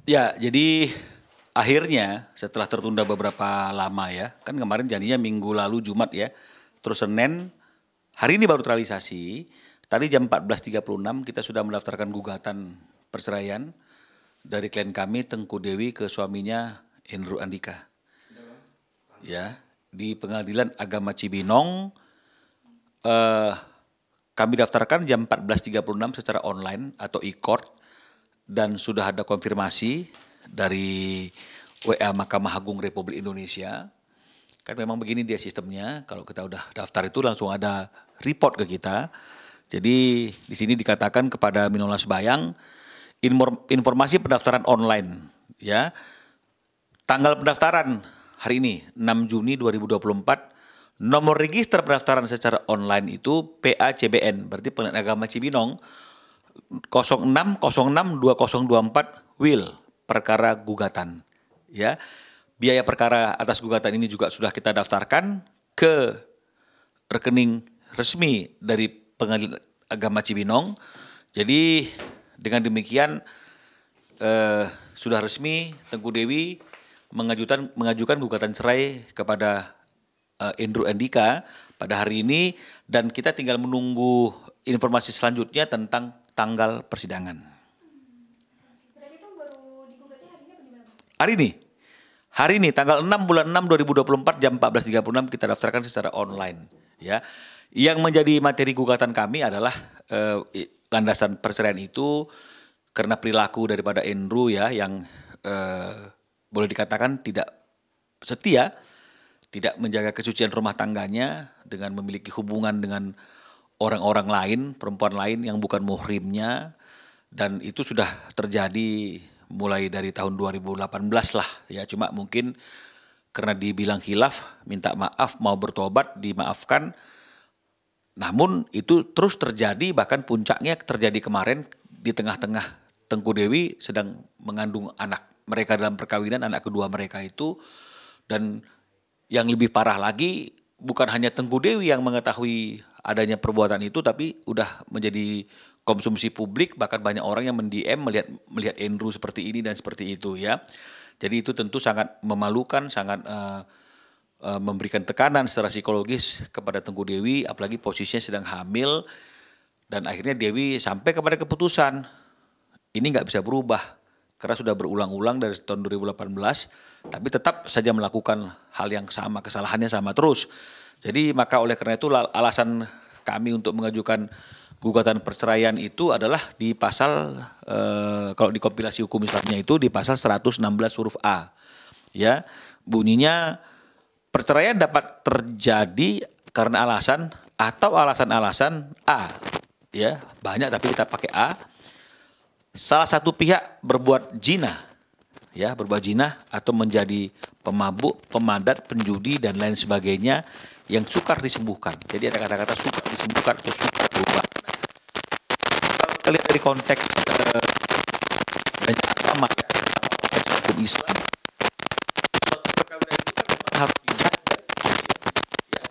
Ya, jadi akhirnya setelah tertunda beberapa lama ya, kan kemarin janjinya minggu lalu Jumat ya, terus Senin, hari ini baru terrealisasi. Tadi jam 14.36 kita sudah mendaftarkan gugatan perceraian dari klien kami Tengku Dewi ke suaminya Hendro Andika. Ya, di Pengadilan Agama Cibinong eh, kami daftarkan jam 14.36 secara online atau e-court dan sudah ada konfirmasi dari WA Mahkamah Agung Republik Indonesia. Kan memang begini dia sistemnya, kalau kita udah daftar itu langsung ada report ke kita. Jadi di sini dikatakan kepada Minolas Bayang informasi pendaftaran online ya. Tanggal pendaftaran hari ini 6 Juni 2024. Nomor register pendaftaran secara online itu PACBN, berarti Pengadilan Agama Cibinong 06062024 Will perkara gugatan ya. Biaya perkara atas gugatan ini juga sudah kita daftarkan ke rekening resmi dari Pengadilan Agama Cibinong. Jadi dengan demikian sudah resmi Tengku Dewi mengajukan gugatan cerai kepada Hendro Andika pada hari ini, dan kita tinggal menunggu informasi selanjutnya tentang tanggal persidangan. Berarti itu baru digugatnya hari ini apa gimana, Pak? Hari ini tanggal 6 bulan 6 2024 jam 14.36 kita daftarkan secara online ya. Yang menjadi materi gugatan kami adalah landasan perceraian itu karena perilaku daripada Hendro ya yang boleh dikatakan tidak setia, tidak menjaga kesucian rumah tangganya dengan memiliki hubungan dengan orang-orang lain, perempuan lain yang bukan muhrimnya, dan itu sudah terjadi mulai dari tahun 2018 lah ya. Cuma mungkin karena dibilang khilaf, minta maaf, mau bertobat, dimaafkan. Namun itu terus terjadi, bahkan puncaknya terjadi kemarin di tengah-tengah Tengku Dewi sedang mengandung anak mereka dalam perkawinan, anak kedua mereka itu. Dan yang lebih parah lagi, bukan hanya Tengku Dewi yang mengetahui adanya perbuatan itu, tapi udah menjadi konsumsi publik, bahkan banyak orang yang mendm melihat Hendro seperti ini dan seperti itu ya. Jadi itu tentu sangat memalukan, sangat memberikan tekanan secara psikologis kepada Tengku Dewi, apalagi posisinya sedang hamil, dan akhirnya Dewi sampai kepada keputusan ini nggak bisa berubah. Karena sudah berulang-ulang dari tahun 2018, tapi tetap saja melakukan hal yang sama, kesalahannya sama terus. Jadi maka oleh karena itu alasan kami untuk mengajukan gugatan perceraian itu adalah di pasal, kalau di kompilasi hukum Islamnya itu di pasal 116 huruf A. Ya, bunyinya perceraian dapat terjadi karena alasan atau alasan-alasan A. Ya, banyak tapi kita pakai A. Salah satu pihak berbuat zina, ya, berbuat zina atau menjadi pemabuk, pemadat, penjudi dan lain sebagainya yang sukar disembuhkan. Jadi ada kata-kata sukar disembuhkan atau sukar berubah. Kalau kita lihat dari konteks banyak agama, ya, konteks hukum Islam, perkawinan itu kan memang harus dijaga. Ya.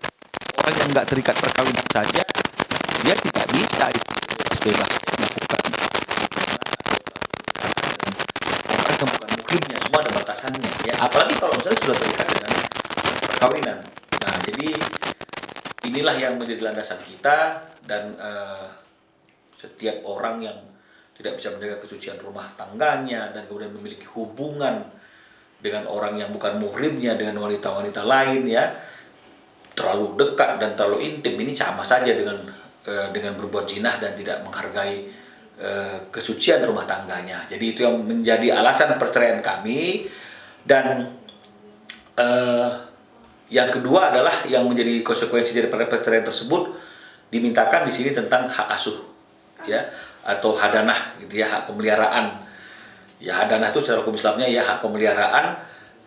Orang yang nggak terikat perkawinan saja, dia tidak bisa bebas melakukan bukan muhrimnya, semua ada batasannya ya, apalagi kalau misalnya sudah terikat dengan perkawinan. Nah, jadi inilah yang menjadi landasan kita, dan setiap orang yang tidak bisa menjaga kesucian rumah tangganya dan kemudian memiliki hubungan dengan orang yang bukan muhrimnya, dengan wanita-wanita lain ya, terlalu dekat dan terlalu intim, ini sama saja dengan berbuat zina dan tidak menghargai kesucian rumah tangganya. Jadi itu yang menjadi alasan perceraian kami. Dan yang kedua adalah yang menjadi konsekuensi dari perceraian tersebut, dimintakan di sini tentang hak asuh ya, atau hadanah gitu ya, hak pemeliharaan. Ya, hadanah itu secara hukum Islamnya ya hak pemeliharaan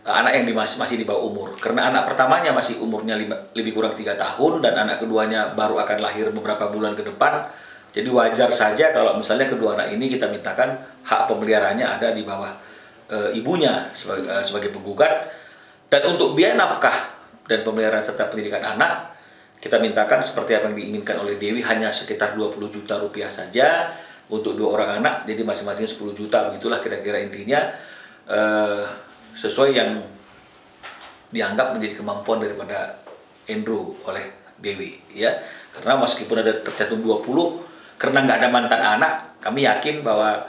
anak yang masih di bawah umur. Karena anak pertamanya masih umurnya lebih kurang 3 tahun dan anak keduanya baru akan lahir beberapa bulan ke depan. Jadi wajar saja kalau misalnya kedua anak ini kita mintakan hak pemeliharaannya ada di bawah ibunya sebagai penggugat. Dan untuk biaya nafkah dan pemeliharaan serta pendidikan anak, kita mintakan seperti apa yang diinginkan oleh Dewi, hanya sekitar 20 juta rupiah saja untuk 2 orang anak, jadi masing-masing 10 juta, begitulah kira-kira intinya. sesuai yang dianggap menjadi kemampuan daripada Andrew oleh Dewi, ya. Karena meskipun ada tercantum 20, karena nggak ada mantan anak, kami yakin bahwa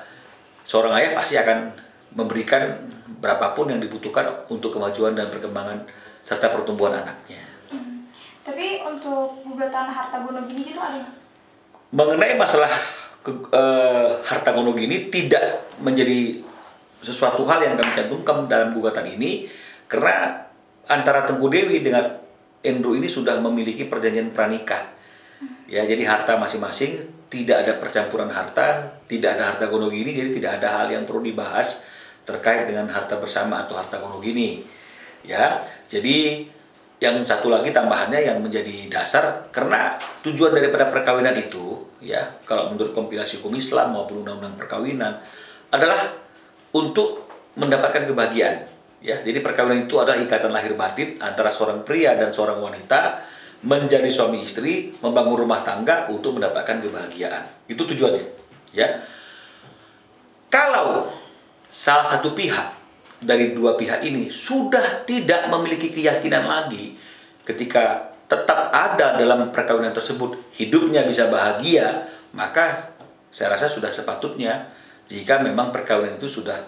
seorang ayah pasti akan memberikan berapapun yang dibutuhkan untuk kemajuan dan perkembangan serta pertumbuhan anaknya. Tapi untuk gugatan harta gono gini gitu ada nggak? Mengenai masalah harta gono gini tidak menjadi sesuatu hal yang kami cantumkan dalam gugatan ini, karena antara Tengku Dewi dengan Andrew ini sudah memiliki perjanjian pranikah. Ya, jadi harta masing-masing, tidak ada percampuran harta, tidak ada harta gono gini, jadi tidak ada hal yang perlu dibahas terkait dengan harta bersama atau harta gono gini. Ya, jadi yang satu lagi tambahannya yang menjadi dasar, karena tujuan daripada perkawinan itu, ya, kalau menurut kompilasi hukum Islam maupun undang-undang perkawinan adalah untuk mendapatkan kebahagiaan. Ya, jadi perkawinan itu adalah ikatan lahir batin antara seorang pria dan seorang wanita menjadi suami istri, membangun rumah tangga untuk mendapatkan kebahagiaan. Itu tujuannya. Ya, kalau salah satu pihak dari dua pihak ini sudah tidak memiliki keyakinan lagi ketika tetap ada dalam perkawinan tersebut hidupnya bisa bahagia, maka saya rasa sudah sepatutnya jika memang perkawinan itu sudah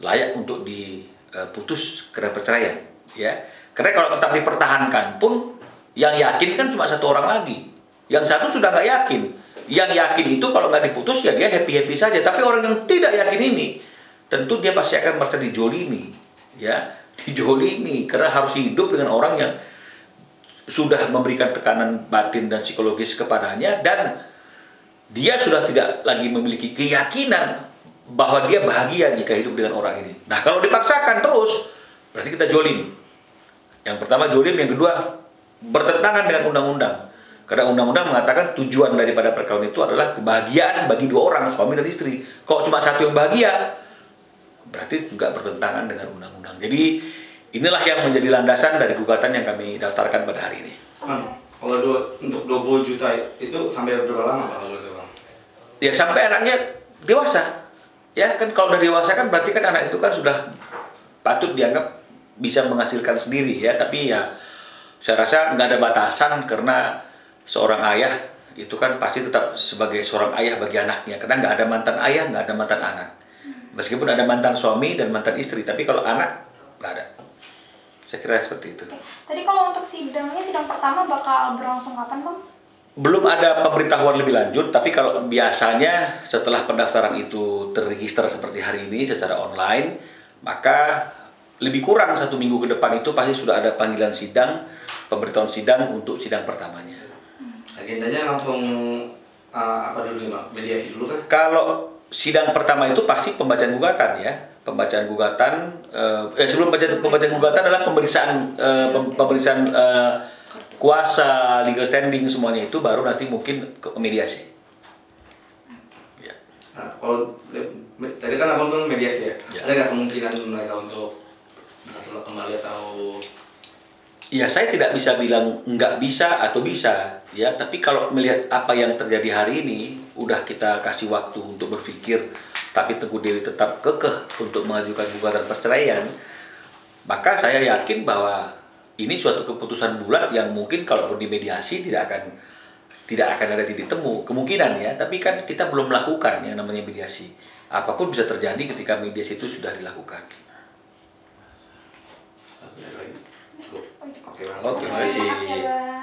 layak untuk diputus karena perceraian, ya. Karena kalau tetap dipertahankan pun yang yakin kan cuma satu orang lagi, yang satu sudah nggak yakin. Yang yakin itu kalau nggak diputus ya dia happy-happy saja, tapi orang yang tidak yakin ini tentu dia pasti akan merasa dijolimi, ya, dijolimi karena harus hidup dengan orang yang sudah memberikan tekanan batin dan psikologis kepadanya, dan dia sudah tidak lagi memiliki keyakinan bahwa dia bahagia jika hidup dengan orang ini. Nah, kalau dipaksakan terus, berarti kita jolim. Yang pertama jolim, yang kedua bertentangan dengan undang-undang. Karena undang-undang mengatakan tujuan daripada perkawinan itu adalah kebahagiaan bagi dua orang, suami dan istri. Kalau cuma satu yang bahagia, berarti juga bertentangan dengan undang-undang. Jadi inilah yang menjadi landasan dari gugatan yang kami daftarkan pada hari ini. Kalau untuk 20 juta itu sampai berapa lama Pak kalau itu Bang? Ya sampai anaknya dewasa. Ya kan kalau udah dewasa kan berarti kan anak itu kan sudah patut dianggap bisa menghasilkan sendiri, ya. Tapi ya saya rasa nggak ada batasan, karena seorang ayah itu kan pasti tetap sebagai seorang ayah bagi anaknya. Karena nggak ada mantan ayah, nggak ada mantan anak. Meskipun ada mantan suami dan mantan istri, tapi kalau anak nggak ada. Saya kira seperti itu. Tadi kalau untuk sidangnya, sidang pertama bakal berlangsung kapan, Bang? Belum ada pemberitahuan lebih lanjut, tapi kalau biasanya setelah pendaftaran itu terregister seperti hari ini secara online, maka lebih kurang 1 minggu ke depan itu pasti sudah ada panggilan sidang, pemberitahuan sidang untuk sidang pertamanya. Agendanya langsung apa dulu nih Bang? Mediasi dulu kan? Kalau sidang pertama itu pasti pembacaan gugatan, ya. Pembacaan gugatan, sebelum pembacaan gugatan adalah pemeriksaan kuasa, legal standing, semuanya itu baru nanti mungkin ke mediasi. Ya. Nah, kalau tadi kan Abang bilang mediasi ya? Ya. Ada nggak kemungkinan mereka untuk satu kembali atau? Ya, saya tidak bisa bilang nggak bisa atau bisa, ya. Tapi kalau melihat apa yang terjadi hari ini, udah kita kasih waktu untuk berpikir, tapi Tengku Dewi tetap kekeh untuk mengajukan gugatan perceraian, maka saya yakin bahwa ini suatu keputusan bulat yang mungkin kalau dimediasi tidak akan ada titik temu, kemungkinan, ya. Tapi kan kita belum melakukan yang namanya mediasi. Apapun bisa terjadi ketika mediasi itu sudah dilakukan. Oke, Oke, terima kasih. Terima kasih, Bang.